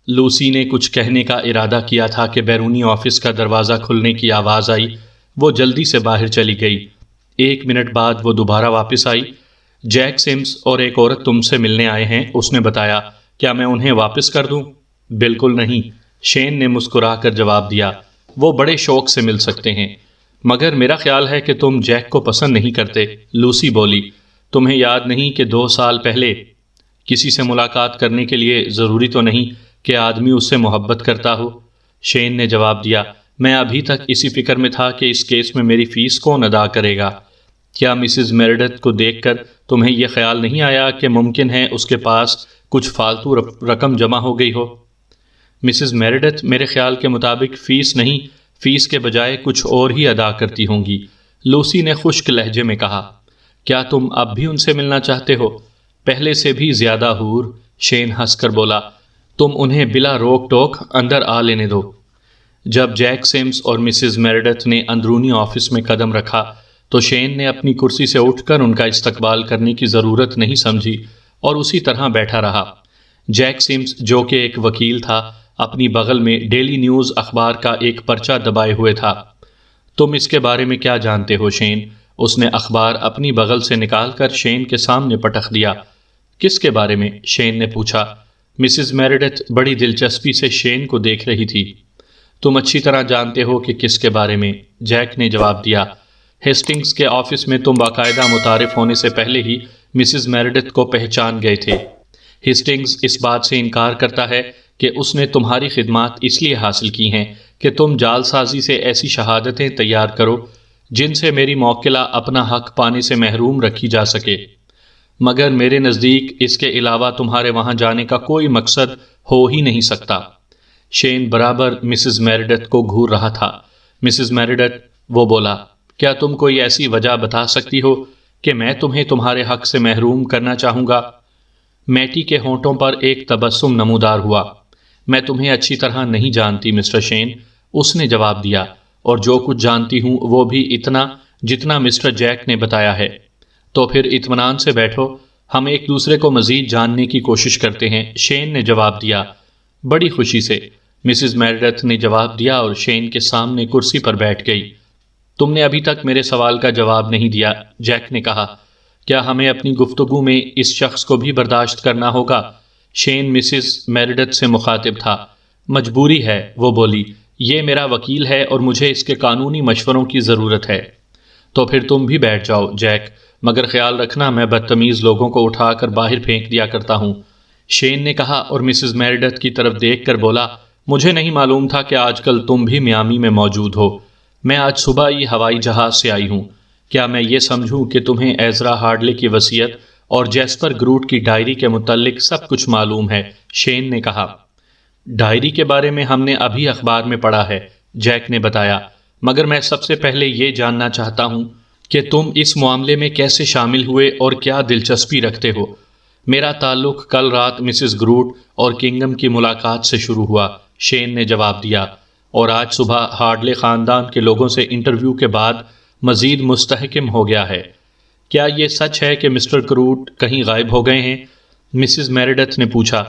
لوسی نے کچھ کہنے کا ارادہ کیا تھا کہ بیرونی آفس کا دروازہ کھلنے کی آواز آئی۔ وہ جلدی سے باہر چلی گئی۔ 1 منٹ بعد وہ دوبارہ واپس آئی۔ جیک سمز اور ایک عورت تم سے ملنے آئے ہیں، اس نے بتایا۔ کیا میں انہیں واپس کر دوں؟ بالکل نہیں، شین نے مسکرا کر جواب دیا۔ وہ بڑے شوق سے مل سکتے ہیں، مگر میرا خیال ہے کہ تم جیک کو پسند نہیں کرتے، لوسی بولی۔ تمہیں یاد نہیں کہ 2 سال پہلے کسی سے ملاقات کرنے کے لیے ضروری تو نہیں کہ آدمی اس سے محبت کرتا ہو؟ شین نے جواب دیا۔ میں ابھی تک اسی فکر میں تھا کہ اس کیس میں میری فیس کون ادا کرے گا۔ کیا مسز میریڈتھ کو دیکھ کر تمہیں یہ خیال نہیں آیا کہ ممکن ہے اس کے پاس کچھ فالتو رقم جمع ہو گئی ہو؟ مسز میریڈتھ میرے خیال کے مطابق فیس نہیں، فیس کے بجائے کچھ اور ہی ادا کرتی ہوں گی، لوسی نے خشک لہجے میں کہا۔ کیا تم اب بھی ان سے ملنا چاہتے ہو؟ پہلے سے بھی زیادہ حور، شین ہنس کر بولا۔ تم انہیں بلا روک ٹوک اندر آ لینے دو۔ جب جیک سمز اور مسز میریڈتھ نے اندرونی آفس میں قدم رکھا تو شین نے اپنی کرسی سے اٹھ کر ان کا استقبال کرنے کی ضرورت نہیں سمجھی اور اسی طرح بیٹھا رہا۔ جیک سمز، جو کہ ایک وکیل تھا، اپنی بغل میں ڈیلی نیوز اخبار کا ایک پرچہ دبائے ہوئے تھا۔ تم اس کے بارے میں کیا جانتے ہو شین؟ اس نے اخبار اپنی بغل سے نکال کر شین کے سامنے پٹخ دیا۔ کس کے بارے میں؟ شین نے پوچھا۔ مسز میریڈتھ بڑی دلچسپی سے شین کو دیکھ رہی تھی۔ تم اچھی طرح جانتے ہو کہ کس کے بارے میں، جیک نے جواب دیا۔ ہیسٹنگز کے آفس میں تم باقاعدہ متعارف ہونے سے پہلے ہی مسز میریڈتھ کو پہچان گئے تھے۔ ہیسٹنگز اس بات سے انکار کرتا ہے کہ اس نے تمہاری خدمات اس لیے حاصل کی ہیں کہ تم جال سازی سے ایسی شہادتیں تیار کرو جن سے میری موکلہ اپنا حق پانے سے محروم رکھی جا سکے، مگر میرے نزدیک اس کے علاوہ تمہارے وہاں جانے کا کوئی مقصد ہو ہی نہیں سکتا۔ شین برابر مسز میریڈتھ کو گھور رہا تھا۔ مسز میریڈتھ، وہ بولا، کیا تم کوئی ایسی وجہ بتا سکتی ہو کہ میں تمہیں تمہارے حق سے محروم کرنا چاہوں گا؟ میٹی کے ہونٹوں پر ایک تبسم نمودار ہوا۔ میں تمہیں اچھی طرح نہیں جانتی مسٹر شین، اس نے جواب دیا، اور جو کچھ جانتی ہوں وہ بھی اتنا جتنا مسٹر جیک نے بتایا ہے۔ تو پھر اطمینان سے بیٹھو، ہم ایک دوسرے کو مزید جاننے کی کوشش کرتے ہیں، شین نے جواب دیا۔ بڑی خوشی سے، مسز میریڈتھ نے جواب دیا اور شین کے سامنے کرسی پر بیٹھ گئی۔ تم نے ابھی تک میرے سوال کا جواب نہیں دیا، جیک نے کہا۔ کیا ہمیں اپنی گفتگو میں اس شخص کو بھی برداشت کرنا ہوگا؟ شین مسز میریڈتھ سے مخاطب تھا۔ مجبوری ہے، وہ بولی، یہ میرا وکیل ہے اور مجھے اس کے قانونی مشوروں کی ضرورت ہے۔ تو پھر تم بھی بیٹھ جاؤ جیک، مگر خیال رکھنا میں بدتمیز لوگوں کو اٹھا کر باہر پھینک دیا کرتا ہوں، شین نے کہا اور مسز میریڈتھ کی طرف دیکھ کر بولا، مجھے نہیں معلوم تھا کہ آج کل تم بھی میامی میں موجود ہو۔ میں آج صبح ہی ہوائی جہاز سے آئی ہوں۔ کیا میں یہ سمجھوں کہ تمہیں ایزرا ہارڈلے کی وصیت اور جیسپر گروٹ کی ڈائری کے متعلق سب کچھ معلوم ہے؟ شین نے کہا۔ ڈائری کے بارے میں ہم نے ابھی اخبار میں پڑھا ہے، جیک نے بتایا، مگر میں سب سے پہلے یہ جاننا چاہتا ہوں کہ تم اس معاملے میں کیسے شامل ہوئے اور کیا دلچسپی رکھتے ہو۔ میرا تعلق کل رات مسز گروٹ اور کنگم کی ملاقات سے شروع ہوا، شین نے جواب دیا، اور آج صبح ہارڈلے خاندان کے لوگوں سے انٹرویو کے بعد مزید مستحکم ہو گیا ہے۔ کیا یہ سچ ہے کہ مسٹر گروٹ کہیں غائب ہو گئے ہیں؟ مسز میریڈتھ نے پوچھا۔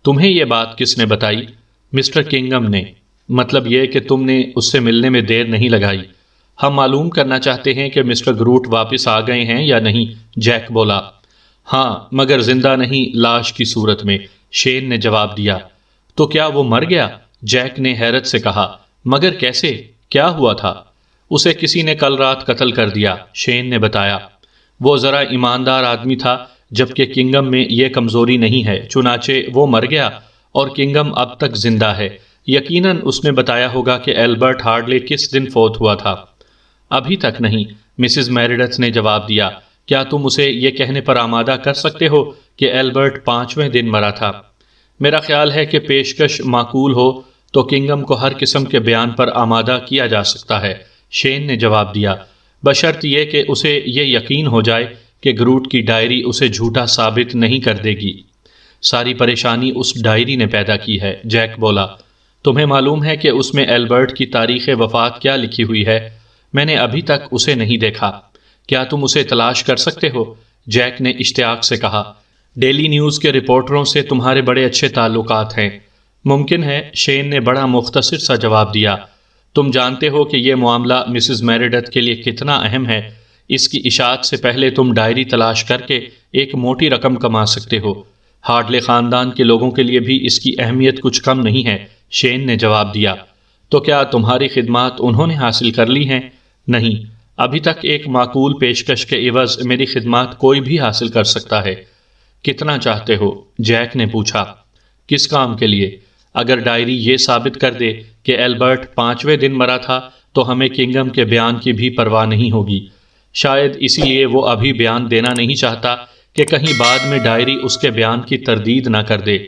تمہیں یہ بات کس نے بتائی؟ مسٹر کنگم نے۔ مطلب یہ کہ تم نے اس سے ملنے میں دیر نہیں لگائی۔ ہم معلوم کرنا چاہتے ہیں کہ مسٹر گروٹ واپس آ گئے ہیں یا نہیں، جیک بولا۔ ہاں، مگر زندہ نہیں، لاش کی صورت میں، شین نے جواب دیا۔ تو کیا وہ مر گیا؟ جیک نے حیرت سے کہا۔ مگر کیسے؟ کیا ہوا تھا؟ اسے کسی نے کل رات قتل کر دیا، شین نے بتایا۔ وہ ذرا ایماندار آدمی تھا، جبکہ کنگم میں یہ کمزوری نہیں ہے، چنانچہ وہ مر گیا اور کنگم اب تک زندہ ہے۔ یقیناً اس نے بتایا ہوگا کہ ایلبرٹ ہارڈلے کس دن فوت ہوا تھا۔ ابھی تک نہیں، مسز میریڈتھ نے جواب دیا۔ کیا تم اسے یہ کہنے پر آمادہ کر سکتے ہو کہ ایلبرٹ 5ویں دن مرا تھا؟ میرا خیال ہے کہ پیشکش معقول ہو تو کنگم کو ہر قسم کے بیان پر آمادہ کیا جا سکتا ہے، شین نے جواب دیا، بشرط یہ کہ اسے یہ یقین ہو جائے کہ گروٹ کی ڈائری اسے جھوٹا ثابت نہیں کر دے گی۔ ساری پریشانی اس ڈائری نے پیدا کی ہے، جیک بولا۔ تمہیں معلوم ہے کہ اس میں ایلبرٹ کی تاریخ وفات کیا لکھی ہوئی ہے؟ میں نے ابھی تک اسے نہیں دیکھا۔ کیا تم اسے تلاش کر سکتے ہو؟ جیک نے اشتیاق سے کہا۔ ڈیلی نیوز کے رپورٹروں سے تمہارے بڑے اچھے تعلقات ہیں، ممکن ہے، شین نے بڑا مختصر سا جواب دیا۔ تم جانتے ہو کہ یہ معاملہ مسز میریڈتھ کے لیے کتنا اہم ہے۔ اس کی اشاعت سے پہلے تم ڈائری تلاش کر کے ایک موٹی رقم کما سکتے ہو۔ ہارڈلے خاندان کے لوگوں کے لیے بھی اس کی اہمیت کچھ کم نہیں ہے، شین نے جواب دیا۔ تو کیا تمہاری خدمات انہوں نے حاصل کر لی ہیں؟ نہیں، ابھی تک ایک معقول پیشکش کے عوض میری خدمات کوئی بھی حاصل کر سکتا ہے۔ کتنا چاہتے ہو؟ جیک نے پوچھا۔ کس کام کے لیے؟ اگر ڈائری یہ ثابت کر دے کہ ایلبرٹ 5ویں دن مرا تھا تو ہمیں کنگم کے بیان کی بھی پرواہ نہیں ہوگی۔ شاید اسی لیے وہ ابھی بیان دینا نہیں چاہتا کہ کہیں بعد میں ڈائری اس کے بیان کی تردید نہ کر دے۔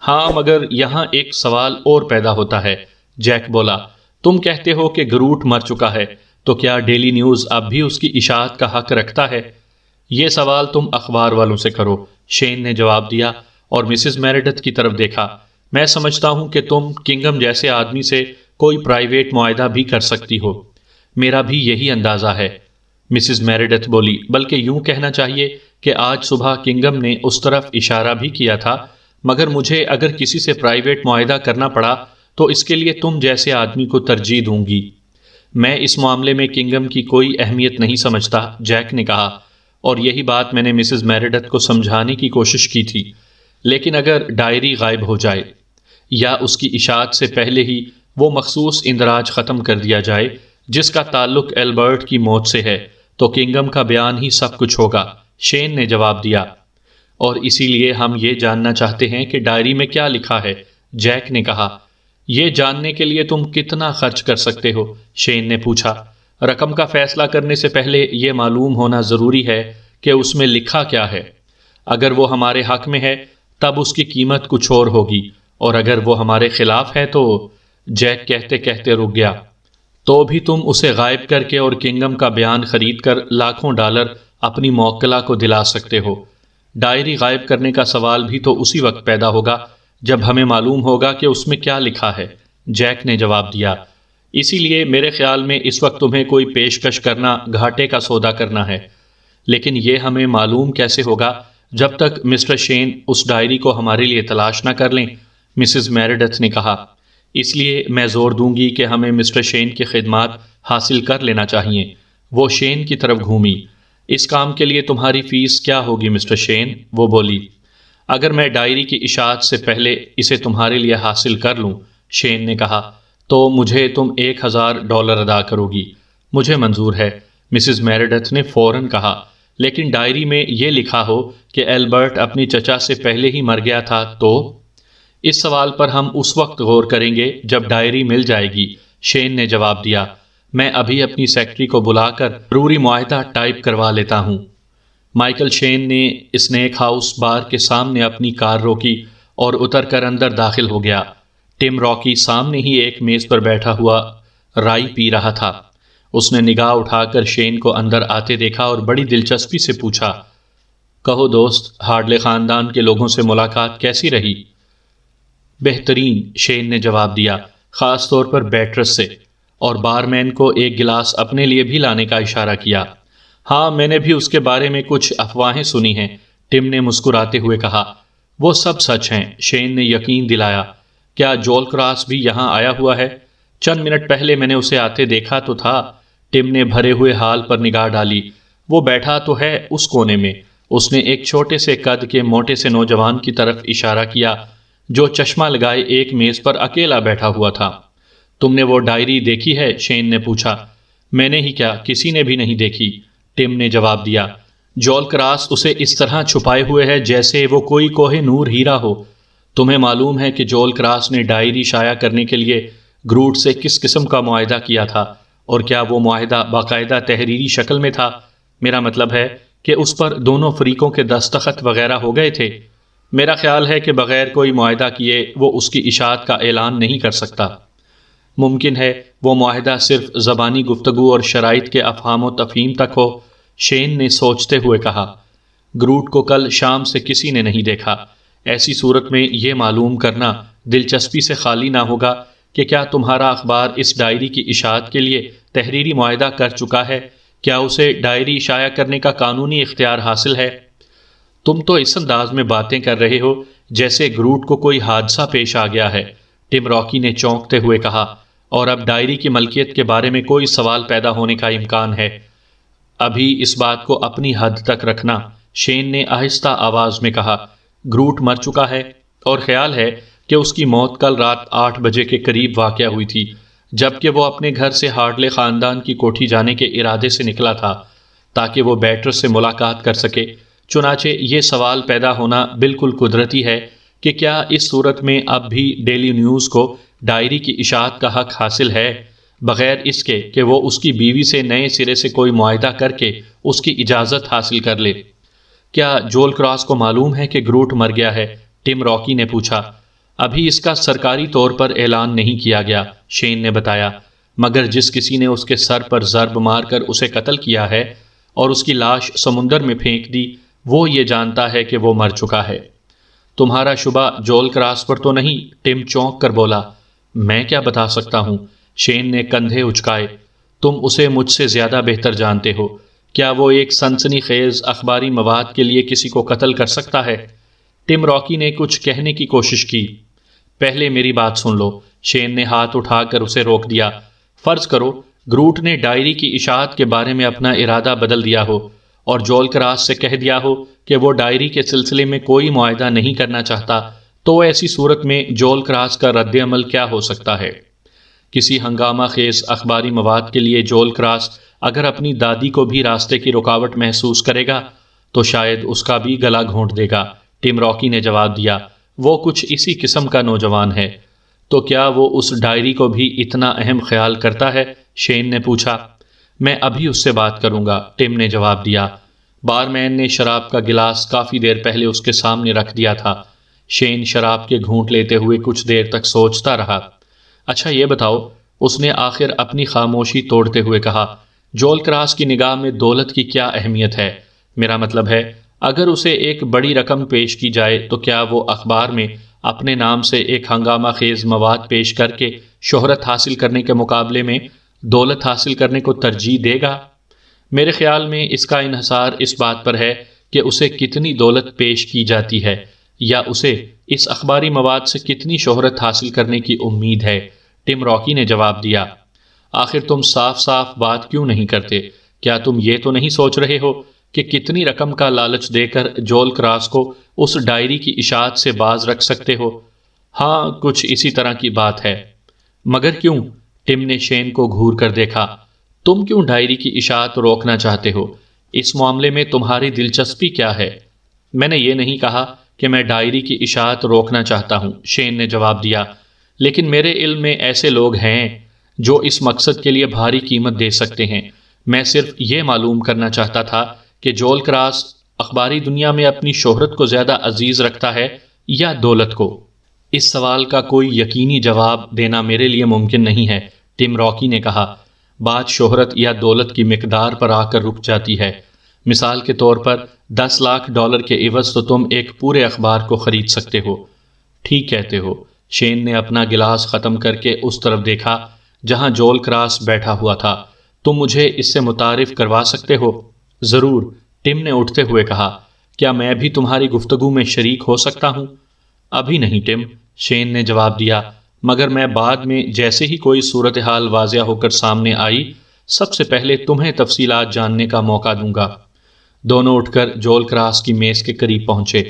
ہاں، مگر یہاں ایک سوال اور پیدا ہوتا ہے، جیک بولا۔ تم کہتے ہو کہ گروٹ مر چکا ہے، تو کیا ڈیلی نیوز اب بھی اس کی اشاعت کا حق رکھتا ہے؟ یہ سوال تم اخبار والوں سے کرو، شین نے جواب دیا اور مسز میریڈتھ کی طرف دیکھا۔ میں سمجھتا ہوں کہ تم کنگم جیسے آدمی سے کوئی پرائیویٹ معاہدہ بھی کر سکتی ہو۔ میرا بھی یہی اندازہ ہے، مسز میریڈتھ بولی۔ بلکہ یوں کہنا چاہیے کہ آج صبح کنگم نے اس طرف اشارہ بھی کیا تھا، مگر مجھے اگر کسی سے پرائیویٹ معاہدہ کرنا پڑا تو اس کے لیے تم جیسے آدمی کو ترجیح دوں گی۔ میں اس معاملے میں کنگم کی کوئی اہمیت نہیں سمجھتا، جیک نے کہا، اور یہی بات میں نے مسز میریڈتھ کو سمجھانے کی کوشش کی تھی۔ لیکن اگر ڈائری غائب ہو جائے یا اس کی اشاعت سے پہلے ہی وہ مخصوص اندراج ختم کر دیا جائے جس کا تعلق ایلبرٹ کی موت سے ہے، تو کنگم کا بیان ہی سب کچھ ہوگا، شین نے جواب دیا۔ اور اسی لیے ہم یہ جاننا چاہتے ہیں کہ ڈائری میں کیا لکھا ہے، جیک نے کہا۔ یہ جاننے کے لیے تم کتنا خرچ کر سکتے ہو؟ شین نے پوچھا۔ رقم کا فیصلہ کرنے سے پہلے یہ معلوم ہونا ضروری ہے کہ اس میں لکھا کیا ہے۔ اگر وہ ہمارے حق میں ہے تب اس کی قیمت کچھ اور ہوگی، اور اگر وہ ہمارے خلاف ہے تو… جیک کہتے کہتے رک گیا۔ تو بھی تم اسے غائب کر کے اور کنگم کا بیان خرید کر لاکھوں ڈالر اپنی موکلہ کو دلا سکتے ہو۔ ڈائری غائب کرنے کا سوال بھی تو اسی وقت پیدا ہوگا جب ہمیں معلوم ہوگا کہ اس میں کیا لکھا ہے، جیک نے جواب دیا۔ اسی لیے میرے خیال میں اس وقت تمہیں کوئی پیشکش کرنا گھاٹے کا سودا کرنا ہے۔ لیکن یہ ہمیں معلوم کیسے ہوگا جب تک مسٹر شین اس ڈائری کو ہمارے لیے تلاش نہ کر لیں، مسز میریڈتھ نے کہا۔ اس لیے میں زور دوں گی کہ ہمیں مسٹر شین کی خدمات حاصل کر لینا چاہیے۔ وہ شین کی طرف گھومی۔ اس کام کے لیے تمہاری فیس کیا ہوگی مسٹر شین؟ وہ بولی۔ اگر میں ڈائری کی اشاعت سے پہلے اسے تمہارے لیے حاصل کر لوں، شین نے کہا، تو مجھے تم $1000 ادا کرو گی۔ مجھے منظور ہے، مسز میریڈتھ نے فوراً کہا۔ لیکن ڈائری میں یہ لکھا ہو کہ ایلبرٹ اپنی چچا سے پہلے ہی مر گیا تھا تو… اس سوال پر ہم اس وقت غور کریں گے جب ڈائری مل جائے گی، شین نے جواب دیا۔ میں ابھی اپنی سیکرٹری کو بلا کر ضروری معاہدہ ٹائپ کروا لیتا ہوں۔ مائیکل شین نے اسنیک ہاؤس بار کے سامنے اپنی کار روکی اور اتر کر اندر داخل ہو گیا۔ ٹم راکی سامنے ہی ایک میز پر بیٹھا ہوا رائی پی رہا تھا۔ اس نے نگاہ اٹھا کر شین کو اندر آتے دیکھا اور بڑی دلچسپی سے پوچھا، کہو دوست، ہارڈلے خاندان کے لوگوں سے ملاقات کیسی رہی؟ بہترین، شین نے جواب دیا، خاص طور پر بیٹرس سے، اور بارمین کو ایک گلاس اپنے لیے بھی لانے کا اشارہ کیا۔ ہاں، میں نے بھی اس کے بارے میں کچھ افواہیں سنی ہیں، ٹم نے مسکراتے ہوئے کہا۔ وہ سب سچ ہیں، شین نے یقین دلایا۔ کیا جول کراس بھی یہاں آیا ہوا ہے؟ چند منٹ پہلے میں نے اسے آتے دیکھا تو تھا، ٹم نے بھرے ہوئے حال پر نگاہ ڈالی۔ وہ بیٹھا تو ہے اس کونے میں، اس نے ایک چھوٹے سے قد کے موٹے سے نوجوان کی طرف اشارہ کیا جو چشمہ لگائے ایک میز پر اکیلا بیٹھا ہوا تھا۔ تم نے وہ ڈائری دیکھی ہے؟ شین نے پوچھا۔ میں نے ہی کیا، کسی نے بھی نہیں دیکھی، ٹم نے جواب دیا۔ جول کراس اسے اس طرح چھپائے ہوئے ہے جیسے وہ کوئی کوہ نور ہیرا ہو۔ تمہیں معلوم ہے کہ جول کراس نے ڈائری شائع کرنے کے لیے گروٹ سے کس قسم کا معاہدہ کیا تھا، اور کیا وہ معاہدہ باقاعدہ تحریری شکل میں تھا؟ میرا مطلب ہے کہ اس پر دونوں فریقوں کے دستخط وغیرہ ہو گئے تھے۔ میرا خیال ہے کہ بغیر کوئی معاہدہ کیے وہ اس کی اشاعت کا اعلان نہیں کر سکتا۔ ممکن ہے وہ معاہدہ صرف زبانی گفتگو اور شرائط کے افہام و تفہیم تک ہو، شین نے سوچتے ہوئے کہا۔ گروٹ کو کل شام سے کسی نے نہیں دیکھا۔ ایسی صورت میں یہ معلوم کرنا دلچسپی سے خالی نہ ہوگا کہ کیا تمہارا اخبار اس ڈائری کی اشاعت کے لیے تحریری معاہدہ کر چکا ہے؟ کیا اسے ڈائری شائع کرنے کا قانونی اختیار حاصل ہے؟ تم تو اس انداز میں باتیں کر رہے ہو جیسے گروٹ کو کوئی حادثہ پیش آ گیا ہے، ٹم راکی نے چونکتے ہوئے کہا، اور اب ڈائری کی ملکیت کے بارے میں کوئی سوال پیدا ہونے کا امکان ہے؟ ابھی اس بات کو اپنی حد تک رکھنا، شین نے آہستہ آواز میں کہا۔ گروٹ مر چکا ہے، اور خیال ہے کہ اس کی موت کل رات 8 بجے کے قریب واقع ہوئی تھی، جبکہ وہ اپنے گھر سے ہارڈلے خاندان کی کوٹھی جانے کے ارادے سے نکلا تھا تاکہ وہ بیٹر سے ملاقات کر سکے۔ چنانچہ یہ سوال پیدا ہونا بالکل قدرتی ہے کہ کیا اس صورت میں اب بھی ڈیلی نیوز کو ڈائری کی اشاعت کا حق حاصل ہے، بغیر اس کے کہ وہ اس کی بیوی سے نئے سرے سے کوئی معاہدہ کر کے اس کی اجازت حاصل کر لے؟ کیا جول کراس کو معلوم ہے کہ گروٹ مر گیا ہے؟ ٹم راکی نے پوچھا۔ ابھی اس کا سرکاری طور پر اعلان نہیں کیا گیا، شین نے بتایا، مگر جس کسی نے اس کے سر پر ضرب مار کر اسے قتل کیا ہے اور اس کی لاش سمندر میں پھینک دی، وہ یہ جانتا ہے کہ وہ مر چکا ہے۔ تمہارا شبہ جول کراس پر تو نہیں؟ ٹم چونک کر بولا۔ میں کیا بتا سکتا ہوں؟ شین نے کندھے اچکائے۔ تم اسے مجھ سے زیادہ بہتر جانتے ہو۔ کیا وہ ایک سنسنی خیز اخباری مواد کے لیے کسی کو قتل کر سکتا ہے؟ ٹم راکی نے کچھ کہنے کی کوشش کی۔ پہلے میری بات سن لو، شین نے ہاتھ اٹھا کر اسے روک دیا۔ فرض کرو گروٹ نے ڈائری کی اشاعت کے بارے میں اپنا ارادہ بدل دیا ہو اور جول کراس سے کہہ دیا ہو کہ وہ ڈائری کے سلسلے میں کوئی معاہدہ نہیں کرنا چاہتا، تو ایسی صورت میں جول کراس کا رد عمل کیا ہو سکتا ہے؟ کسی ہنگامہ خیز اخباری مواد کے لیے جول کراس اگر اپنی دادی کو بھی راستے کی رکاوٹ محسوس کرے گا تو شاید اس کا بھی گلا گھونٹ دے گا، ٹم راکی نے جواب دیا۔ وہ کچھ اسی قسم کا نوجوان ہے۔ تو کیا وہ اس ڈائری کو بھی اتنا اہم خیال کرتا ہے؟ شین نے پوچھا۔ میں ابھی اس سے بات کروں گا، ٹم نے جواب دیا۔ بارمین نے شراب کا گلاس کافی دیر پہلے اس کے سامنے رکھ دیا تھا۔ شین شراب کے گھونٹ لیتے ہوئے کچھ دیر تک سوچتا رہا۔ اچھا یہ بتاؤ، اس نے آخر اپنی خاموشی توڑتے ہوئے کہا، جول کراس کی نگاہ میں دولت کی کیا اہمیت ہے؟ میرا مطلب ہے اگر اسے ایک بڑی رقم پیش کی جائے تو کیا وہ اخبار میں اپنے نام سے ایک ہنگامہ خیز مواد پیش کر کے شہرت حاصل کرنے کے مقابلے میں دولت حاصل کرنے کو ترجیح دے گا؟ میرے خیال میں اس کا انحصار اس بات پر ہے کہ اسے کتنی دولت پیش کی جاتی ہے، یا اسے اس اخباری مواد سے کتنی شہرت حاصل کرنے کی امید ہے، ٹم راکی نے جواب دیا۔ آخر تم صاف صاف بات کیوں نہیں کرتے؟ کیا تم یہ تو نہیں سوچ رہے ہو کہ کتنی رقم کا لالچ دے کر جول کراس کو اس ڈائری کی اشاعت سے باز رکھ سکتے ہو؟ ہاں، کچھ اسی طرح کی بات ہے۔ مگر کیوں؟ ٹم نے شین کو گھور کر دیکھا۔ تم کیوں ڈائری کی اشاعت روکنا چاہتے ہو؟ اس معاملے میں تمہاری دلچسپی کیا ہے؟ میں نے یہ نہیں کہا کہ میں ڈائری کی اشاعت روکنا چاہتا ہوں، شین نے جواب دیا، لیکن میرے علم میں ایسے لوگ ہیں جو اس مقصد کے لیے بھاری قیمت دے سکتے ہیں۔ میں صرف یہ معلوم کرنا چاہتا تھا کہ جول کراس اخباری دنیا میں اپنی شہرت کو زیادہ عزیز رکھتا ہے یا دولت کو؟ اس سوال کا کوئی یقینی جواب دینا میرے لیے ممکن نہیں ہے، ٹم راکی نے کہا۔ بات شہرت یا دولت کی مقدار پر آ کر رک جاتی ہے۔ مثال کے طور پر $10 لاکھ کے عوض تو تم ایک پورے اخبار کو خرید سکتے ہو۔ ٹھیک کہتے ہو، شین نے اپنا گلاس ختم کر کے اس طرف دیکھا جہاں جول کراس بیٹھا ہوا تھا۔ تم مجھے اس سے متعارف کروا سکتے ہو؟ ضرور، ٹم نے اٹھتے ہوئے کہا۔ کیا میں بھی تمہاری گفتگو میں شریک ہو سکتا ہوں؟ ابھی نہیں ٹم، شین نے جواب دیا، مگر میں بعد میں جیسے ہی کوئی صورتحال واضح ہو کر سامنے آئی، سب سے پہلے تمہیں تفصیلات جاننے کا موقع دوں گا۔ دونوں اٹھ کر جول کراس کی میز کے قریب پہنچے۔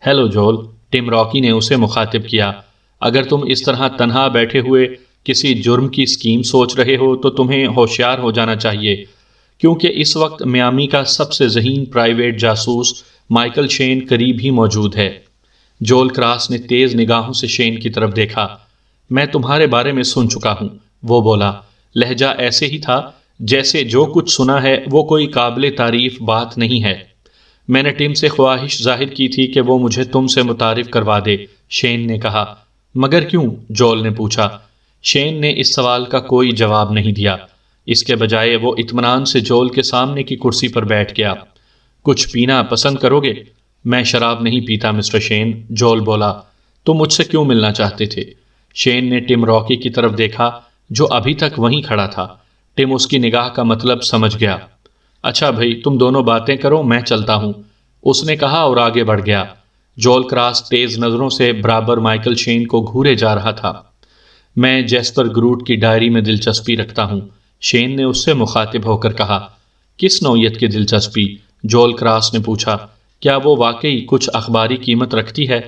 ہیلو جول، ٹم راکی نے اسے مخاطب کیا، اگر تم اس طرح تنہا بیٹھے ہوئے کسی جرم کی اسکیم سوچ رہے ہو تو تمہیں ہوشیار ہو جانا چاہیے، کیونکہ اس وقت میامی کا سب سے ذہین پرائیویٹ جاسوس مائیکل شین قریب ہی موجود ہے۔ جول کراس نے تیز نگاہوں سے شین کی طرف دیکھا۔ میں تمہارے بارے میں سن چکا ہوں، وہ بولا۔ لہجہ ایسے ہی تھا جیسے جو کچھ سنا ہے وہ کوئی قابل تعریف بات نہیں ہے۔ میں نے ٹم سے خواہش ظاہر کی تھی کہ وہ مجھے تم سے متعارف کروا دے، شین نے کہا۔ مگر کیوں؟ جول نے پوچھا۔ شین نے اس سوال کا کوئی جواب نہیں دیا، اس کے بجائے وہ اطمینان سے جول کے سامنے کی کرسی پر بیٹھ گیا۔ کچھ پینا پسند کرو گے؟ میں شراب نہیں پیتا مسٹر شین، جول بولا۔ تم مجھ سے کیوں ملنا چاہتے تھے؟ شین نے ٹم راکی کی طرف دیکھا جو ابھی تک وہیں کھڑا تھا۔ ٹم اس کی نگاہ کا مطلب سمجھ گیا۔ اچھا بھائی، تم دونوں باتیں کرو، میں چلتا ہوں، اس نے کہا اور آگے بڑھ گیا۔ جول کراس تیز نظروں سے برابر مائیکل شین کو گھورے جا رہا تھا۔ میں جیسپر گروٹ کی ڈائری میں دلچسپی رکھتا ہوں، شین نے اس سے مخاطب ہو کر کہا۔ کس نوعیت کی دلچسپی؟ جول کراس نے پوچھا۔ کیا وہ واقعی کچھ اخباری قیمت رکھتی ہے؟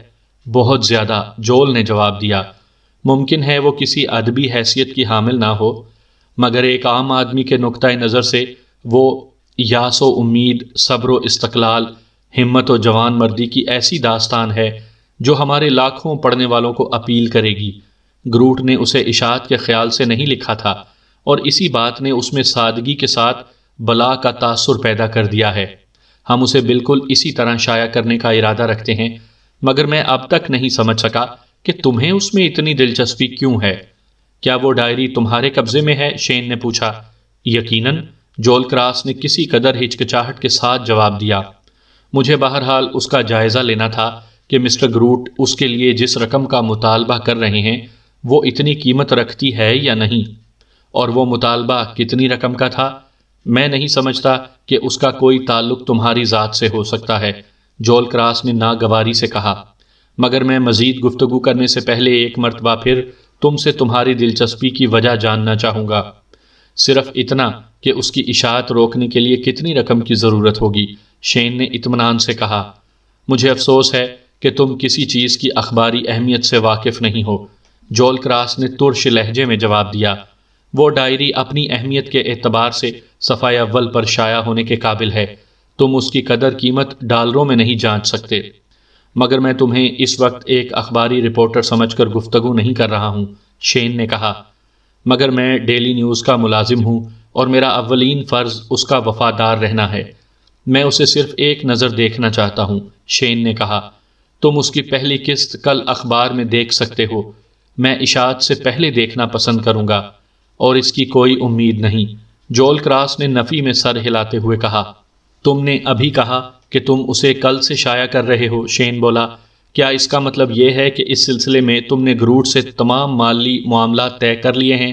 بہت زیادہ، جول نے جواب دیا۔ ممکن ہے وہ کسی ادبی حیثیت کی حامل نہ ہو، مگر ایک عام آدمی کے نقطۂ نظر سے وہ یاس و امید، صبر و استقلال، ہمت و جوان مردی کی ایسی داستان ہے جو ہمارے لاکھوں پڑھنے والوں کو اپیل کرے گی۔ گروٹ نے اسے اشاعت کے خیال سے نہیں لکھا تھا، اور اسی بات نے اس میں سادگی کے ساتھ بلا کا تاثر پیدا کر دیا ہے۔ ہم اسے بالکل اسی طرح شائع کرنے کا ارادہ رکھتے ہیں، مگر میں اب تک نہیں سمجھ سکا کہ تمہیں اس میں اتنی دلچسپی کیوں ہے۔ کیا وہ ڈائری تمہارے قبضے میں ہے؟ شین نے پوچھا۔ یقیناً، جول کراس نے کسی قدر ہچکچاہٹ کے ساتھ جواب دیا۔ مجھے بہرحال اس کا جائزہ لینا تھا کہ مسٹر گروٹ اس کے لیے جس رقم کا مطالبہ کر رہے ہیں وہ اتنی قیمت رکھتی ہے یا نہیں، اور وہ مطالبہ کتنی رقم کا تھا؟ میں نہیں سمجھتا کہ اس کا کوئی تعلق تمہاری ذات سے ہو سکتا ہے، جول کراس نے ناگواری سے کہا، مگر میں مزید گفتگو کرنے سے پہلے ایک مرتبہ پھر تم سے تمہاری دلچسپی کی وجہ جاننا چاہوں گا۔ صرف اتنا کہ اس کی اشاعت روکنے کے لیے کتنی رقم کی ضرورت ہوگی؟ شین نے اطمینان سے کہا۔ مجھے افسوس ہے کہ تم کسی چیز کی اخباری اہمیت سے واقف نہیں ہو، جول کراس نے ترش لہجے میں جواب دیا۔ وہ ڈائری اپنی اہمیت کے اعتبار سے صفحہ اول پر شائع ہونے کے قابل ہے، تم اس کی قدر قیمت ڈالروں میں نہیں جانچ سکتے۔ مگر میں تمہیں اس وقت ایک اخباری رپورٹر سمجھ کر گفتگو نہیں کر رہا ہوں، شین نے کہا، مگر میں ڈیلی نیوز کا ملازم ہوں اور میرا اولین فرض اس کا وفادار رہنا ہے۔ میں اسے صرف ایک نظر دیکھنا چاہتا ہوں، شین نے کہا۔ تم اس کی پہلی قسط کل اخبار میں دیکھ سکتے ہو۔ میں اشاعت سے پہلے دیکھنا پسند کروں گا، اور اس کی کوئی امید نہیں، جول کراس نے نفی میں سر ہلاتے ہوئے کہا۔ تم نے ابھی کہا کہ تم اسے کل سے شائع کر رہے ہو، شین بولا۔ کیا اس کا مطلب یہ ہے کہ اس سلسلے میں تم نے گروٹ سے تمام مالی معاملات طے کر لیے ہیں؟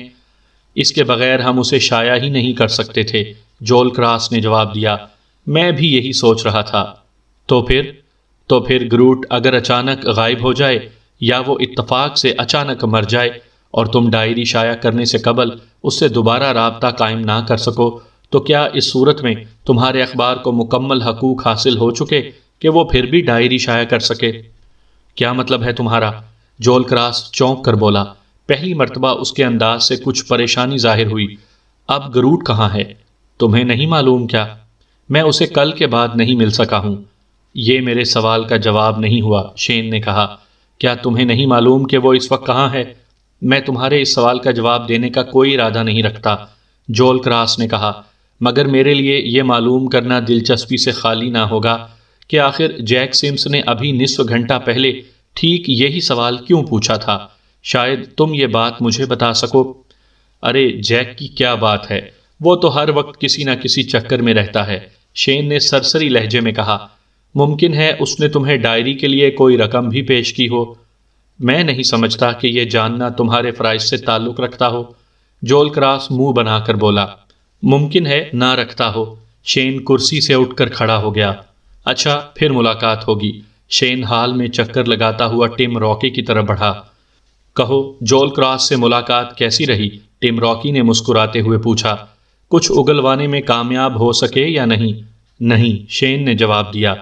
اس کے بغیر ہم اسے شائع ہی نہیں کر سکتے تھے، جول کراس نے جواب دیا۔ میں بھی یہی سوچ رہا تھا۔ تو پھر گروٹ اگر اچانک غائب ہو جائے، یا وہ اتفاق سے اچانک مر جائے اور تم ڈائری شائع کرنے سے قبل اس سے دوبارہ رابطہ قائم نہ کر سکو، تو کیا اس صورت میں تمہارے اخبار کو مکمل حقوق حاصل ہو چکے کہ وہ پھر بھی ڈائری شائع کر سکے؟ کیا مطلب ہے تمہارا؟ جول کراس چونک کر بولا۔ پہلی مرتبہ اس کے انداز سے کچھ پریشانی ظاہر ہوئی۔ اب گروٹ کہاں ہے؟ تمہیں نہیں معلوم کیا؟ میں اسے کل کے بعد نہیں مل سکا ہوں۔ یہ میرے سوال کا جواب نہیں ہوا، شین نے کہا۔ کیا تمہیں نہیں معلوم کہ وہ اس وقت کہاں ہے؟ میں تمہارے اس سوال کا جواب دینے کا کوئی ارادہ نہیں رکھتا، جول کراس نے کہا، مگر میرے لیے یہ معلوم کرنا دلچسپی سے خالی نہ ہوگا کہ آخر جیک سمس نے ابھی نصف گھنٹہ پہلے ٹھیک یہی سوال کیوں پوچھا تھا۔ شاید تم یہ بات مجھے بتا سکو۔ ارے جیک کی کیا بات ہے، وہ تو ہر وقت کسی نہ کسی چکر میں رہتا ہے، شین نے سرسری لہجے میں کہا۔ ممکن ہے اس نے تمہیں ڈائری کے لیے کوئی رقم بھی پیش کی ہو۔ میں نہیں سمجھتا کہ یہ جاننا تمہارے فرائض سے تعلق رکھتا ہو، جول کراس منہ بنا کر بولا۔ ممکن ہے نہ رکھتا ہو، شین کرسی سے اٹھ کر کھڑا ہو گیا۔ اچھا، پھر ملاقات ہوگی، شین حال میں چکر لگاتا ہوا ٹم راکی کی طرف بڑھا۔ کہو، جول کراس سے ملاقات کیسی رہی؟ ٹم راکی نے مسکراتے ہوئے پوچھا۔ کچھ اگلوانے میں کامیاب ہو سکے یا نہیں؟ نہیں، شین نے جواب دیا۔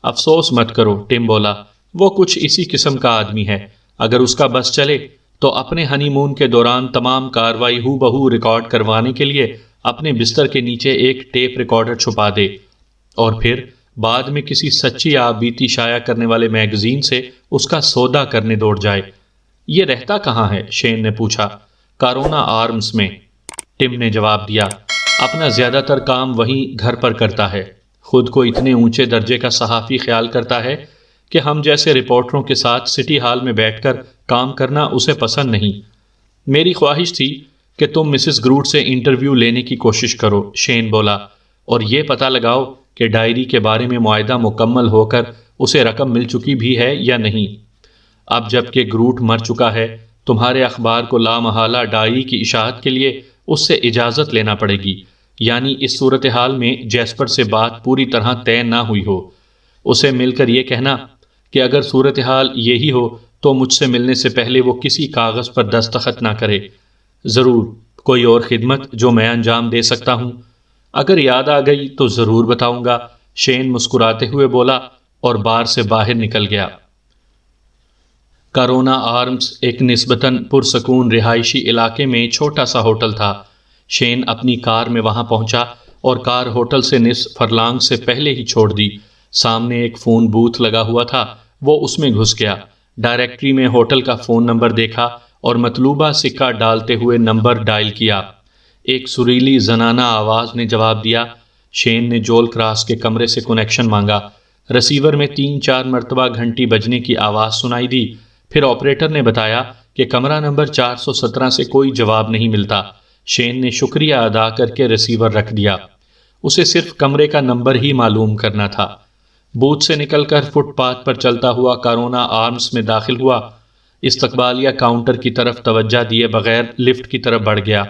افسوس مت کرو، ٹم بولا، وہ کچھ اسی قسم کا آدمی ہے۔ اگر اس کا بس چلے تو اپنے ہنی مون کے دوران تمام کاروائی ہو بہو ریکارڈ کروانے کے لیے اپنے بستر کے نیچے ایک ٹیپ ریکارڈر چھپا دے، اور پھر بعد میں کسی سچی آپ بیتی شائع کرنے والے میگزین سے اس کا سودا کرنے دوڑ جائے۔ یہ رہتا کہاں ہے؟ شین نے پوچھا۔ کارونا آرمز میں، ٹم نے جواب دیا۔ اپنا زیادہ تر کام وہیں گھر پر کرتا ہے۔ خود کو اتنے اونچے درجے کا صحافی خیال کرتا ہے کہ ہم جیسے رپورٹروں کے ساتھ سٹی ہال میں بیٹھ کر کام کرنا اسے پسند نہیں۔ میری خواہش تھی کہ تم مسز گروٹ سے انٹرویو لینے کی کوشش کرو، شین بولا، اور یہ پتہ لگاؤ کہ ڈائری کے بارے میں معاہدہ مکمل ہو کر اسے رقم مل چکی بھی ہے یا نہیں۔ اب جب کہ گروٹ مر چکا ہے، تمہارے اخبار کو لامحالہ ڈائری کی اشاعت کے لیے اس سے اجازت لینا پڑے گی، یعنی اس صورتحال میں جیسپر سے بات پوری طرح طے نہ ہوئی ہو۔ اسے مل کر یہ کہنا کہ اگر صورتحال یہی ہو تو مجھ سے ملنے سے پہلے وہ کسی کاغذ پر دستخط نہ کرے۔ ضرور، کوئی اور خدمت جو میں انجام دے سکتا ہوں؟ اگر یاد آ گئی تو ضرور بتاؤں گا، شین مسکراتے ہوئے بولا اور بار سے باہر نکل گیا۔ کرونا آرمز ایک نسبتاً پرسکون رہائشی علاقے میں چھوٹا سا ہوٹل تھا۔ شین اپنی کار میں وہاں پہنچا اور کار ہوٹل سے نصف فرلانگ سے پہلے ہی چھوڑ دی۔ سامنے ایک فون بوتھ لگا ہوا تھا، وہ اس میں گھس گیا، ڈائریکٹری میں ہوٹل کا فون نمبر دیکھا اور مطلوبہ سکہ ڈالتے ہوئے نمبر ڈائل کیا۔ ایک سریلی زنانہ آواز نے جواب دیا۔ شین نے جول کراس کے کمرے سے کنیکشن مانگا۔ رسیور میں 3-4 مرتبہ گھنٹی بجنے کی آواز سنائی دی، پھر آپریٹر نے بتایا کہ کمرہ نمبر 417 سے کوئی جواب نہیں ملتا۔ شین نے شکریہ ادا کر کے رسیور رکھ دیا، اسے صرف کمرے کا نمبر ہی معلوم کرنا تھا۔ بوتھ سے نکل کر فٹ پاتھ پر چلتا ہوا کرونا آرمز میں داخل ہوا، استقبالیہ کاؤنٹر کی طرف توجہ دیے بغیر لفٹ کی طرف بڑھ گیا۔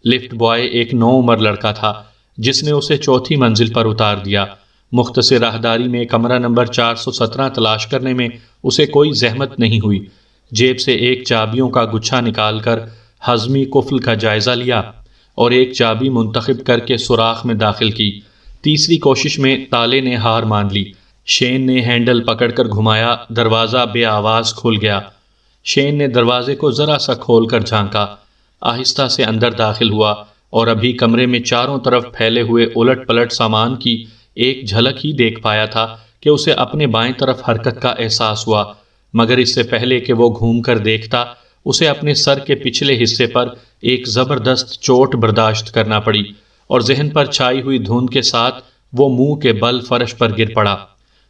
لفٹ بوائے ایک نوعمر لڑکا تھا جس نے اسے چوتھی منزل پر اتار دیا۔ مختصر راہداری میں کمرہ نمبر 417 تلاش کرنے میں اسے کوئی زحمت نہیں ہوئی۔ جیب سے ایک چابیوں کا گچھا نکال کر ہضمی قفل کا جائزہ لیا اور ایک چابی منتخب کر کے سوراخ میں داخل کی۔ تیسری کوشش میں تالے نے ہار مان لی۔ شین نے ہینڈل پکڑ کر گھمایا، دروازہ بے آواز کھل گیا۔ شین نے دروازے کو ذرا سا کھول کر جھانکا، آہستہ سے اندر داخل ہوا اور ابھی کمرے میں چاروں طرف پھیلے ہوئے الٹ پلٹ سامان کی ایک جھلک ہی دیکھ پایا تھا کہ اسے اپنے بائیں طرف حرکت کا احساس ہوا، مگر اس سے پہلے کہ وہ گھوم کر دیکھتا اسے اپنے سر کے پچھلے حصے پر ایک زبردست چوٹ برداشت کرنا پڑی اور ذہن پر چھائی ہوئی دھند کے ساتھ وہ منہ کے بل فرش پر گر پڑا۔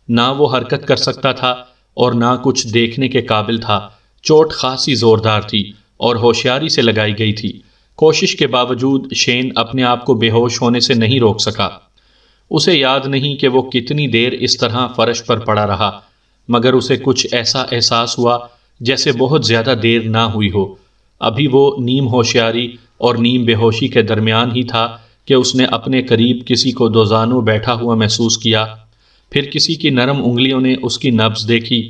نہ وہ حرکت کر سکتا تھا اور نہ کچھ دیکھنے کے قابل تھا۔ چوٹ خاصی زوردار تھی اور ہوشیاری سے لگائی گئی تھی۔ کوشش کے باوجود شین اپنے آپ کو بے ہوش ہونے سے نہیں روک سکا۔ اسے یاد نہیں کہ وہ کتنی دیر اس طرح فرش پر پڑا رہا، مگر اسے کچھ ایسا احساس ہوا جیسے بہت زیادہ دیر نہ ہوئی ہو۔ ابھی وہ نیم ہوشیاری اور نیم بے ہوشی کے درمیان ہی تھا کہ اس نے اپنے قریب کسی کو دوزانوں بیٹھا ہوا محسوس کیا۔ پھر کسی کی نرم انگلیوں نے اس کی نبض دیکھی۔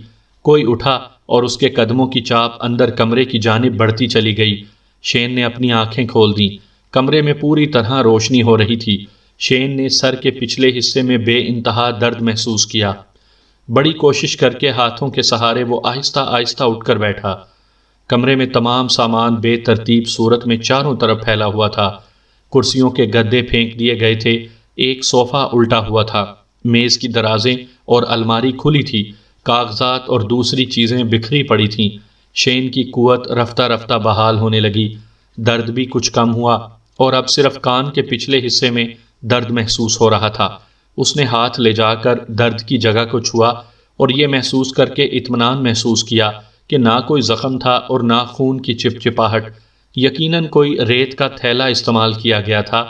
کوئی اٹھا اور اس کے قدموں کی چاپ اندر کمرے کی جانب بڑھتی چلی گئی۔ شین نے اپنی آنکھیں کھول دیں۔ کمرے میں پوری طرح روشنی ہو رہی تھی۔ شین نے سر کے پچھلے حصے میں بے انتہا درد محسوس کیا۔ بڑی کوشش کر کے ہاتھوں کے سہارے وہ آہستہ آہستہ اٹھ کر بیٹھا۔ کمرے میں تمام سامان بے ترتیب صورت میں چاروں طرف پھیلا ہوا تھا۔ کرسیوں کے گدے پھینک دیے گئے تھے، ایک صوفہ الٹا ہوا تھا، میز کی درازیں اور الماری کھلی تھی، کاغذات اور دوسری چیزیں بکھری پڑی تھیں۔ شین کی قوت رفتہ رفتہ بحال ہونے لگی، درد بھی کچھ کم ہوا اور اب صرف کان کے پچھلے حصے میں درد محسوس ہو رہا تھا۔ اس نے ہاتھ لے جا کر درد کی جگہ کو چھوا اور یہ محسوس کر کے اطمینان محسوس کیا کہ نہ کوئی زخم تھا اور نہ خون کی چپچپاہٹ۔ یقیناً کوئی ریت کا تھیلا استعمال کیا گیا تھا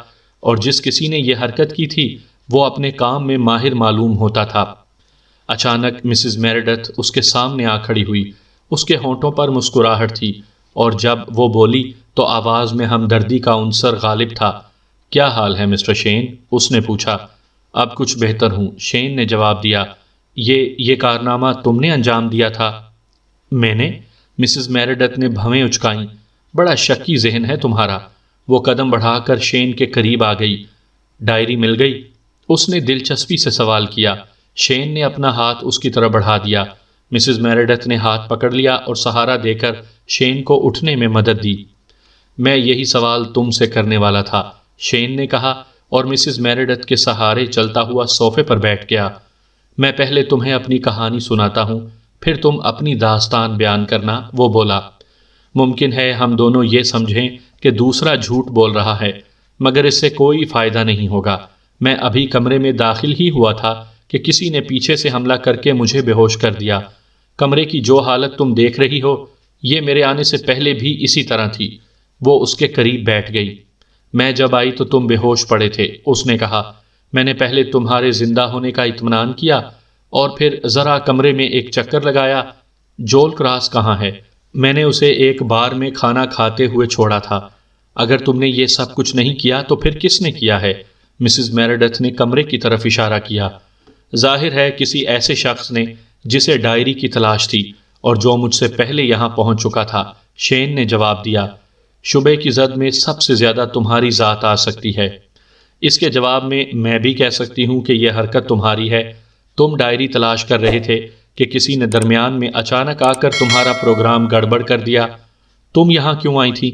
اور جس کسی نے یہ حرکت کی تھی وہ اپنے کام میں ماہر معلوم ہوتا تھا۔ اچانک مسز میریڈتھ اس کے سامنے آ کھڑی ہوئی۔ اس کے ہونٹوں پر مسکراہٹ تھی اور جب وہ بولی تو آواز میں ہمدردی کا عنصر غالب تھا۔ کیا حال ہے مسٹر شین؟ اس نے پوچھا۔ اب کچھ بہتر ہوں، شین نے جواب دیا۔ یہ کارنامہ تم نے انجام دیا تھا؟ میں نے؟ مسز میریڈتھ نے بھویں اچکائیں۔ بڑا شکی ذہن ہے تمہارا۔ وہ قدم بڑھا کر شین کے قریب آ گئی۔ ڈائری مل گئی؟ اس نے دلچسپی سے سوال کیا۔ شین نے اپنا ہاتھ اس کی طرف بڑھا دیا۔ مسز میریڈتھ نے ہاتھ پکڑ لیا اور سہارا دے کر شین کو اٹھنے میں مدد دی۔ میں یہی سوال تم سے کرنے والا تھا، شین نے کہا اور مسز میریڈتھ کے سہارے چلتا ہوا صوفے پر بیٹھ گیا۔ میں پہلے تمہیں اپنی کہانی سناتا ہوں، پھر تم اپنی داستان بیان کرنا، وہ بولا۔ ممکن ہے ہم دونوں یہ سمجھیں کہ دوسرا جھوٹ بول رہا ہے، مگر اس سے کوئی فائدہ نہیں ہوگا۔ میں ابھی کمرے میں داخل ہی ہوا تھا کہ کسی نے پیچھے سے حملہ کر کے مجھے بے ہوش کر دیا۔ کمرے کی جو حالت تم دیکھ رہی ہو یہ میرے آنے سے پہلے بھی اسی طرح تھی۔ وہ اس کے قریب بیٹھ گئی۔ میں جب آئی تو تم بے ہوش پڑے تھے، اس نے کہا۔ میں نے پہلے تمہارے زندہ ہونے کا اطمینان کیا اور پھر ذرا کمرے میں ایک چکر لگایا۔ جول کراس کہاں ہے؟ میں نے اسے ایک بار میں کھانا کھاتے ہوئے چھوڑا تھا۔ اگر تم نے یہ سب کچھ نہیں کیا تو پھر کس نے کیا ہے؟ مسز میریڈتھ نے کمرے کی طرف اشارہ کیا۔ ظاہر ہے کسی ایسے شخص نے جسے ڈائری کی تلاش تھی اور جو مجھ سے پہلے یہاں پہنچ چکا تھا۔ شین نے جواب دیا، شبے کی زد میں سب سے زیادہ تمہاری ذات آ سکتی ہے۔ اس کے جواب میں بھی کہہ سکتی ہوں کہ یہ حرکت تمہاری ہے۔ تم ڈائری تلاش کر رہے تھے کہ کسی نے درمیان میں اچانک آ کر تمہارا پروگرام گڑبڑ کر دیا۔ تم یہاں کیوں آئی تھی؟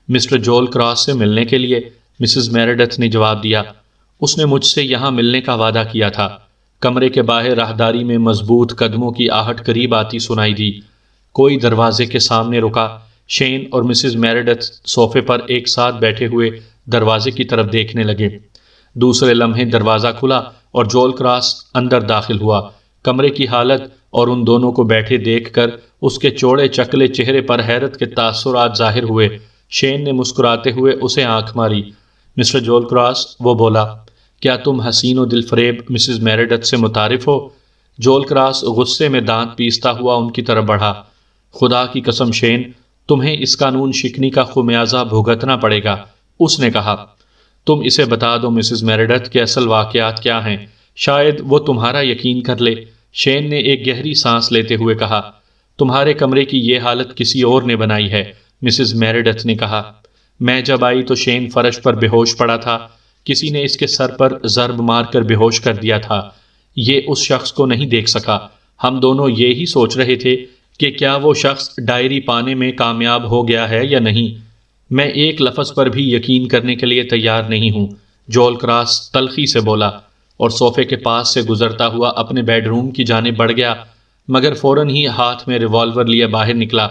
مسٹر جول کراس سے ملنے کے لیے، مسز میریڈتھ نے جواب دیا۔ اس نے مجھ سے یہاں ملنے کا وعدہ کیا تھا۔ کمرے کے باہر راہداری میں مضبوط قدموں کی آہٹ قریب آتی سنائی دی۔ کوئی دروازے کے سامنے رکا۔ شین اور مسز میریڈتھ صوفے پر ایک ساتھ بیٹھے ہوئے دروازے کی طرف دیکھنے لگے۔ دوسرے لمحے دروازہ کھلا اور جول کراس اندر داخل ہوا۔ کمرے کی حالت اور ان دونوں کو بیٹھے دیکھ کر اس کے چوڑے چکلے چہرے پر حیرت کے تاثرات ظاہر ہوئے۔ شین نے مسکراتے ہوئے اسے آنکھ ماری۔ مسٹر جول کراس، وہ بولا، کیا تم حسین و دل فریب مسز میریڈتھ سے متعارف ہو؟ جول کراس غصے میں دانت پیستا ہوا ان کی طرف بڑھا۔ خدا کی قسم شین، تمہیں اس قانون شکنی کا خمیازہ بھگتنا پڑے گا، اس نے کہا۔ تم اسے بتا دو مسز میریڈتھ کہ اصل واقعات کیا ہیں، شاید وہ تمہارا یقین کر لے۔ شین نے ایک گہری سانس لیتے ہوئے کہا، تمہارے کمرے کی یہ حالت کسی اور نے بنائی ہے، مسز میریڈتھ نے کہا۔ میں جب آئی تو شین فرش پر بے ہوش پڑا تھا۔ کسی نے اس کے سر پر ضرب مار کر بے ہوش کر دیا تھا۔ یہ اس شخص کو نہیں دیکھ سکا۔ ہم دونوں یہی سوچ رہے تھے کہ کیا وہ شخص ڈائری پانے میں کامیاب ہو گیا ہے یا نہیں۔ میں ایک لفظ پر بھی یقین کرنے کے لیے تیار نہیں ہوں، جول کراس تلخی سے بولا، اور صوفے کے پاس سے گزرتا ہوا اپنے بیڈ روم کی جانب بڑھ گیا، مگر فوراً ہی ہاتھ میں ریوالور لیے باہر نکلا۔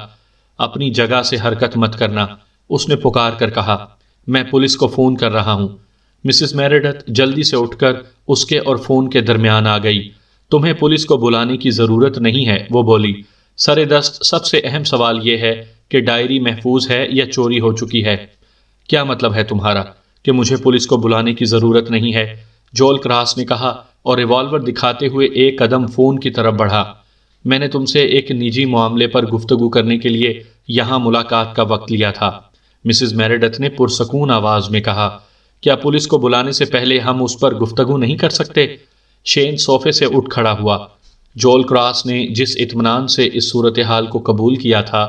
اپنی جگہ سے حرکت مت کرنا، اس نے پکار کر کہا۔ میں پولیس کو فون کر رہا ہوں۔ مسز میریڈتھ جلدی سے اٹھ کر اس کے اور فون کے درمیان آ گئی۔ تمہیں پولیس کو بلانے کی ضرورت نہیں ہے، وہ بولی۔ سر دست سب سے اہم سوال یہ ہے کہ ڈائری محفوظ ہے یا چوری ہو چکی ہے۔ کیا مطلب ہے تمہارا کہ مجھے پولیس کو بلانے کی ضرورت نہیں ہے؟ جول کراس نے کہا اور ریوالور دکھاتے ہوئے ایک قدم فون کی طرف بڑھا۔ میں نے تم سے ایک نجی معاملے پر گفتگو کرنے کے لیے یہاں ملاقات کا وقت لیا تھا، مسز میریڈتھ نے پرسکون آواز میں کہا۔ کیا پولیس کو بلانے سے پہلے ہم اس پر گفتگو نہیں کر سکتے؟ شین صوفے سے اٹھ کھڑا ہوا۔ جول کراس نے جس اطمینان سے اس صورتحال کو قبول کیا تھا،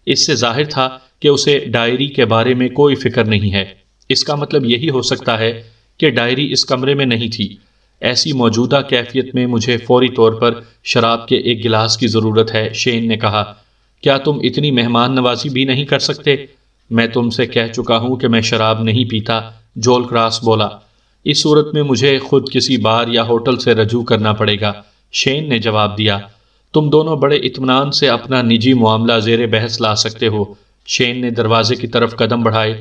اس سے ظاہر تھا کہ اسے ڈائری کے بارے میں کوئی فکر نہیں ہے۔ اس کا مطلب یہی ہو سکتا ہے کہ ڈائری اس کمرے میں نہیں تھی۔ ایسی موجودہ کیفیت میں مجھے فوری طور پر شراب کے ایک گلاس کی ضرورت ہے، شین نے کہا۔ کیا تم اتنی مہمان نوازی بھی نہیں کر سکتے؟ میں تم سے کہہ چکا ہوں کہ میں شراب نہیں پیتا، جول کراس بولا۔ اس صورت میں مجھے خود کسی بار یا ہوٹل سے رجوع کرنا پڑے گا، شین نے جواب دیا۔ تم دونوں بڑے اطمینان سے اپنا نجی معاملہ زیر بحث لا سکتے ہو، شین نے دروازے کی طرف قدم بڑھائے۔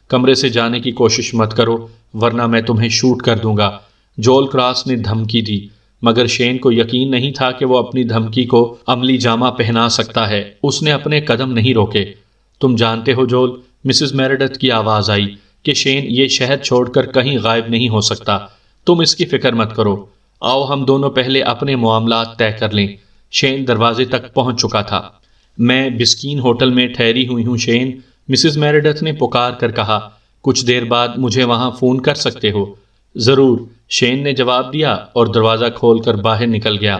کمرے سے جانے کی کوشش مت کرو ورنہ میں تمہیں شوٹ کر دوں گا، جول کراس نے دھمکی دی، مگر شین کو یقین نہیں تھا کہ وہ اپنی دھمکی کو عملی جامہ پہنا سکتا ہے۔ اس نے اپنے قدم نہیں روکے۔ تم جانتے ہو جول، مسز میریڈتھ کی آواز آئی، کہ شین یہ شہر چھوڑ کر کہیں غائب نہیں ہو سکتا۔ تم اس کی فکر مت کرو، آؤ ہم دونوں پہلے اپنے معاملات طے کر لیں۔ شین دروازے تک پہنچ چکا تھا۔ میں بسکین ہوٹل میں ٹھہری ہوئی ہوں شین، مسز میریڈتھ نے پکار کر کہا۔ کچھ دیر بعد مجھے وہاں فون کر سکتے ہو؟ ضرور، شین نے جواب دیا اور دروازہ کھول کر باہر نکل گیا۔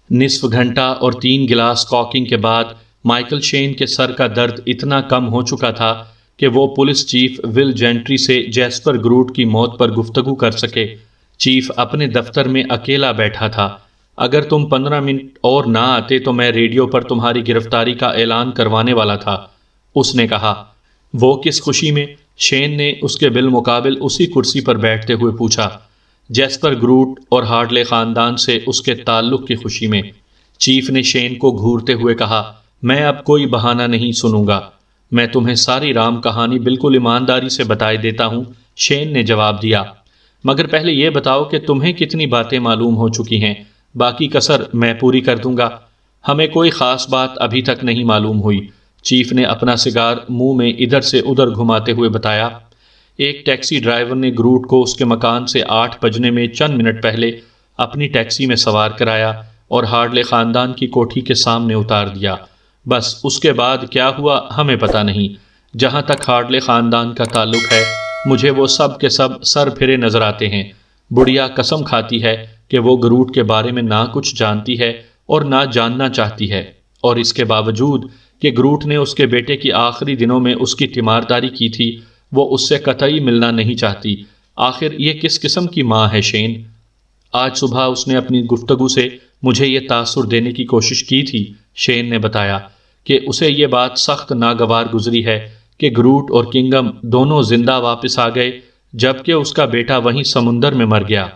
نصف گھنٹہ اور 3 گلاس کاکنگ کے بعد مائیکل شین کے سر کا درد اتنا کم ہو چکا تھا کہ وہ پولیس چیف ول جینٹری سے جیسپر گروٹ کی موت پر گفتگو کر سکے۔ چیف اپنے دفتر میں اکیلا بیٹھا تھا۔ اگر تم 15 منٹ اور نہ آتے تو میں ریڈیو پر تمہاری گرفتاری کا اعلان کروانے والا تھا، اس نے کہا۔ وہ کس خوشی میں؟ شین نے اس کے بالمقابل اسی کرسی پر بیٹھتے ہوئے پوچھا۔ جیسپر گروٹ اور ہارڈلے خاندان سے اس کے تعلق کی خوشی میں، چیف نے شین کو گھورتے ہوئے کہا۔ میں اب کوئی بہانہ نہیں سنوں گا، میں تمہیں ساری رام کہانی بالکل ایمانداری سے بتائے دیتا ہوں، شین نے جواب دیا۔ مگر پہلے یہ بتاؤ کہ تمہیں کتنی باتیں معلوم ہو چکی ہیں، باقی کسر میں پوری کر دوں گا۔ ہمیں کوئی خاص بات ابھی تک نہیں معلوم ہوئی، چیف نے اپنا سگار منہ میں ادھر سے ادھر گھماتے ہوئے بتایا۔ ایک ٹیکسی ڈرائیور نے گروٹ کو اس کے مکان سے 8 بجنے میں چند منٹ پہلے اپنی ٹیکسی میں سوار کرایا اور ہارڈلے خاندان کی کوٹھی کے سامنے اتار دیا۔ بس اس کے بعد کیا ہوا ہمیں پتہ نہیں۔ جہاں تک ہارڈلے خاندان کا تعلق ہے، مجھے وہ سب کے سب سر پھرے نظر آتے ہیں۔ بڑھیا قسم کھاتی ہے کہ وہ گروٹ کے بارے میں نہ کچھ جانتی ہے اور نہ جاننا چاہتی ہے، اور اس کے باوجود کہ گروٹ نے اس کے بیٹے کی آخری دنوں میں اس کی تیمارداری کی تھی، وہ اس سے قطعی ملنا نہیں چاہتی۔ آخر یہ کس قسم کی ماں ہے شین؟ آج صبح اس نے اپنی گفتگو سے مجھے یہ تاثر دینے کی کوشش کی تھی، شین نے بتایا، کہ اسے یہ بات سخت ناگوار گزری ہے کہ گروٹ اور کنگم دونوں زندہ واپس آ گئے، جبکہ اس کا بیٹا وہیں سمندر میں مر گیا۔